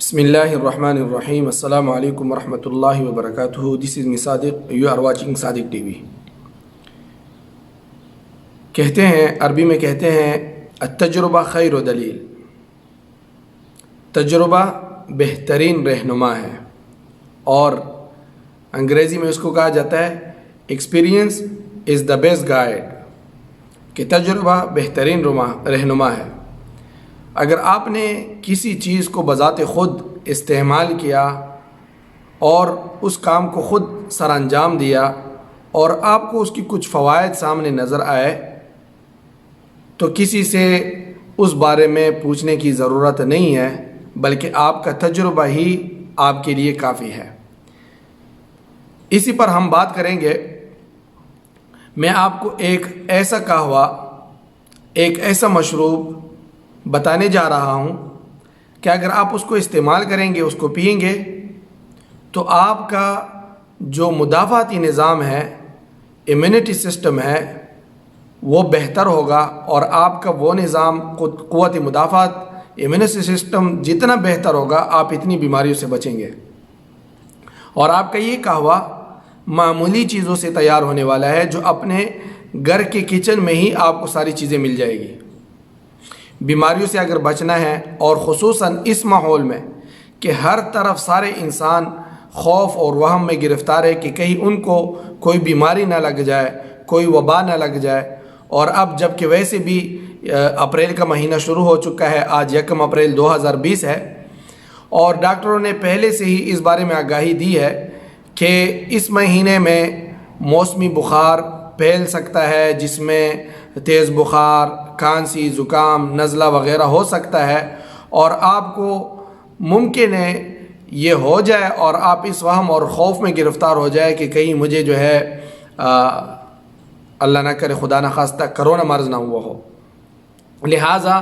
بسم اللہ الرحمن الرحیم. السلام علیکم ورحمۃ اللہ وبرکاتہ. This is me Sadiq. You are watching Sadiq TV. کہتے ہیں عربی میں کہتے ہیں التجربہ خیر و دلیل. تجربہ بہترین رہنما ہے اور انگریزی میں اس کو کہا جاتا ہے experience is the best guide, کہ تجربہ بہترین رہنما ہے. اگر آپ نے کسی چیز کو بذات خود استعمال کیا اور اس کام کو خود سر انجام دیا اور آپ کو اس کی کچھ فوائد سامنے نظر آئے تو کسی سے اس بارے میں پوچھنے کی ضرورت نہیں ہے، بلکہ آپ کا تجربہ ہی آپ کے لیے کافی ہے. اسی پر ہم بات کریں گے. میں آپ کو ایک ایسا قہوہ، ایک ایسا مشروب بتانے جا رہا ہوں کہ اگر آپ اس کو استعمال کریں گے، اس کو پئیں گے، تو آپ کا جو مدافعتی نظام ہے، امیونٹی سسٹم ہے، وہ بہتر ہوگا اور آپ کا وہ نظام قوت مدافعت امیونٹی سسٹم جتنا بہتر ہوگا آپ اتنی بیماریوں سے بچیں گے. اور آپ کا یہ قہوہ معمولی چیزوں سے تیار ہونے والا ہے، جو اپنے گھر کے کچن میں ہی آپ کو ساری چیزیں مل جائے گی. بیماریوں سے اگر بچنا ہے، اور خصوصاً اس ماحول میں کہ ہر طرف سارے انسان خوف اور وہم میں گرفتار ہے کہ کہیں ان کو کوئی بیماری نہ لگ جائے، کوئی وبا نہ لگ جائے. اور اب جب کہ ویسے بھی اپریل کا مہینہ شروع ہو چکا ہے، آج 1 اپریل 2020 ہے، اور ڈاکٹروں نے پہلے سے ہی اس بارے میں آگاہی دی ہے کہ اس مہینے میں موسمی بخار پھیل سکتا ہے، جس میں تیز بخار، کھانسی، زکام، نزلہ وغیرہ ہو سکتا ہے، اور آپ کو ممکن ہے یہ ہو جائے اور آپ اس وہم اور خوف میں گرفتار ہو جائے کہ کہیں مجھے جو ہے اللہ نہ کرے، خدا نہ خواستہ، کرونا مرض نہ ہوا ہو. لہٰذا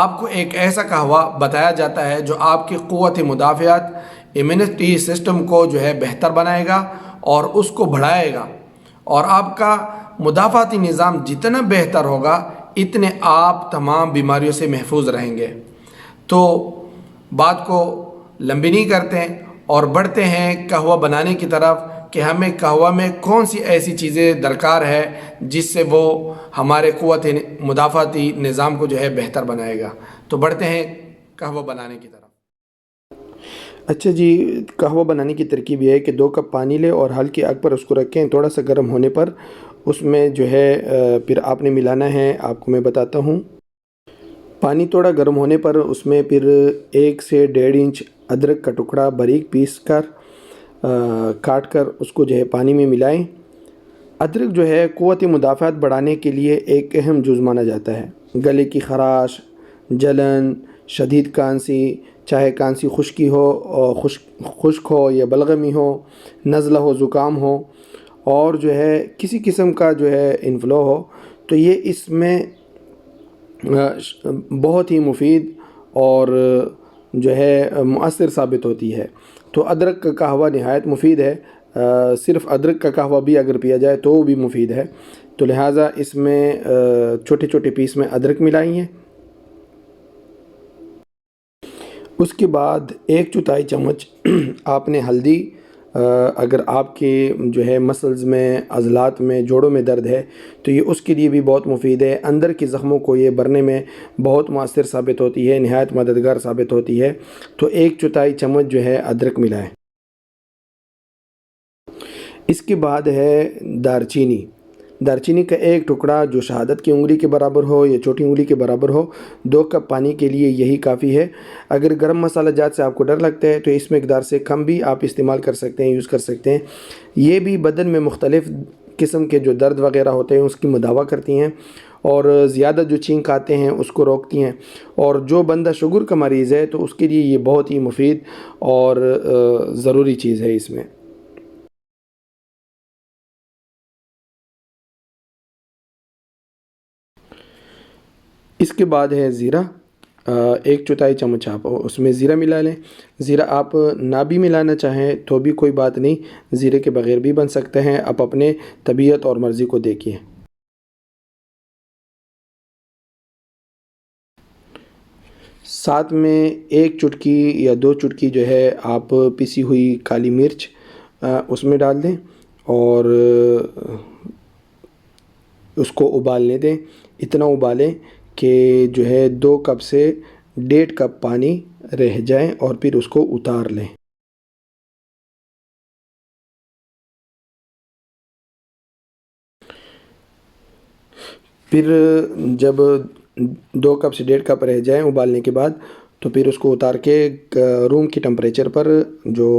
آپ کو ایک ایسا قہوہ بتایا جاتا ہے جو آپ کی قوت مدافعت امیونٹی سسٹم کو جو ہے بہتر بنائے گا اور اس کو بڑھائے گا، اور آپ کا مدافعتی نظام جتنا بہتر ہوگا اتنے آپ تمام بیماریوں سے محفوظ رہیں گے. تو بات کو لمبی نہیں کرتے ہیں اور بڑھتے ہیں قہوہ بنانے کی طرف کہ ہمیں قہوہ میں کون سی ایسی چیزیں درکار ہے جس سے وہ ہمارے قوت مدافعتی نظام کو جو ہے بہتر بنائے گا. تو بڑھتے ہیں قہوہ بنانے کی طرف. اچھا جی، قہوہ بنانے کی ترکیب یہ ہے کہ 2 کپ پانی لیں اور ہلکی آگ پر اس کو رکھیں. تھوڑا سا گرم ہونے پر اس میں جو ہے پھر آپ نے ملانا ہے. آپ کو میں بتاتا ہوں. پانی تھوڑا گرم ہونے پر اس میں پھر 1 سے 1.5 انچ ادرک کا ٹکڑا باریک پیس کر کاٹ کر اس کو جو ہے پانی میں ملائیں. ادرک جو ہے قوت مدافعت بڑھانے کے لیے ایک اہم جز مانا جاتا ہے. گلے کی خراش، جلن، شدید کھانسی، چاہے کھانسی خشکی ہو، خشک ہو یا بلغمی ہو، نزلہ ہو، زکام ہو، اور جو ہے کسی قسم کا جو ہے انفلو ہو، تو یہ اس میں بہت ہی مفید اور جو ہے مؤثر ثابت ہوتی ہے. تو ادرک کا قہوہ نہایت مفید ہے. صرف ادرک کا قہوہ بھی اگر پیا جائے تو وہ بھی مفید ہے. تو لہٰذا اس میں چھوٹے چھوٹے پیس میں ادرک ملائیے. اس کے بعد 1/4 چمچ آپ نے ہلدی، اگر آپ کے جو ہے مسلز میں، عضلات میں، جوڑوں میں درد ہے تو یہ اس کے لیے بھی بہت مفید ہے. اندر کے زخموں کو یہ بھرنے میں بہت مؤثر ثابت ہوتی ہے، نہایت مددگار ثابت ہوتی ہے. تو 1/4 چمچ جو ہے ادرک ملائیں. اس کے بعد ہے دارچینی. دارچینی کا ایک ٹکڑا جو شہادت کی انگلی کے برابر ہو یا چھوٹی انگلی کے برابر ہو. 2 کپ پانی کے لیے یہی کافی ہے. اگر گرم مسالہ جات سے آپ کو ڈر لگتا ہے تو اس مقدار سے کم بھی آپ استعمال کر سکتے ہیں، یوز کر سکتے ہیں. یہ بھی بدن میں مختلف قسم کے جو درد وغیرہ ہوتے ہیں اس کی مداوع کرتی ہیں، اور زیادہ جو چھینک آتے ہیں اس کو روکتی ہیں. اور جو بندہ شوگر کا مریض ہے تو اس کے لیے یہ بہت ہی مفید اور ضروری چیز ہے اس میں. اس کے بعد ہے زیرہ. 1/4 چمچ آپ اس میں زیرہ ملا لیں. زیرہ آپ نہ بھی ملانا چاہیں تو بھی کوئی بات نہیں، زیرے کے بغیر بھی بن سکتے ہیں. آپ اپنے طبیعت اور مرضی کو دیکھیے. ساتھ میں 1 چٹکی یا 2 چٹکی جو ہے آپ پیسی ہوئی کالی مرچ اس میں ڈال دیں اور اس کو ابالنے دیں. اتنا ابالیں کہ جو ہے 2 کپ سے 1.5 کپ پانی رہ جائیں اور پھر اس کو اتار لیں. پھر جب 2 کپ سے 1.5 کپ رہ جائیں ابالنے کے بعد تو پھر اس کو اتار کے روم کی ٹمپریچر پر جو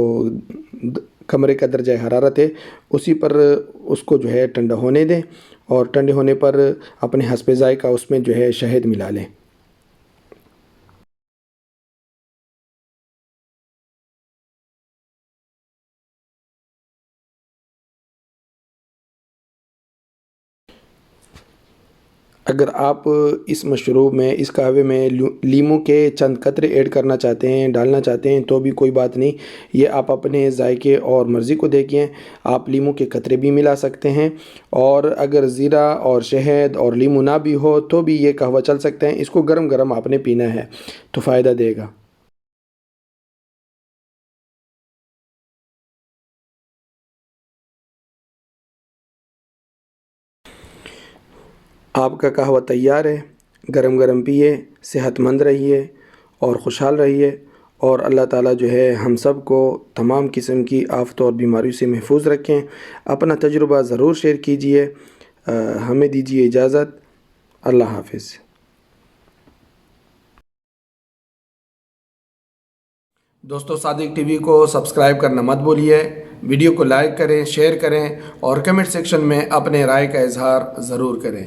کمرے کا درجہ حرارت ہے اسی پر اس کو جو ہے ٹھنڈا ہونے دیں اور ٹھنڈے ہونے پر اپنے حسب ذائقہ اس میں جو ہے شہد ملا لیں. اگر آپ اس مشروب میں اس قہوے میں لیموں کے چند قطرے ایڈ کرنا چاہتے ہیں ڈالنا چاہتے ہیں تو بھی کوئی بات نہیں. یہ آپ اپنے ذائقے اور مرضی کو دیکھیں. آپ لیموں کے قطرے بھی ملا سکتے ہیں اور اگر زیرہ اور شہد اور لیموں نہ بھی ہو تو بھی یہ قہوہ چل سکتے ہیں. اس کو گرم گرم آپ نے پینا ہے تو فائدہ دے گا. آپ کا قہوہ تیار ہے. گرم گرم پیے، صحت مند رہیے اور خوشحال رہیے اور اللہ تعالیٰ جو ہے ہم سب کو تمام قسم کی آفتوں اور بیماریوں سے محفوظ رکھیں. اپنا تجربہ ضرور شیئر کیجئے. ہمیں دیجیے اجازت. اللہ حافظ. دوستو صادق ٹی وی کو سبسکرائب کرنا مت بھولیے. ویڈیو کو لائک کریں، شیئر کریں اور کمنٹ سیکشن میں اپنے رائے کا اظہار ضرور کریں.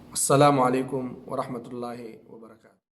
السلام علیکم ورحمۃ اللہ وبرکاتہ.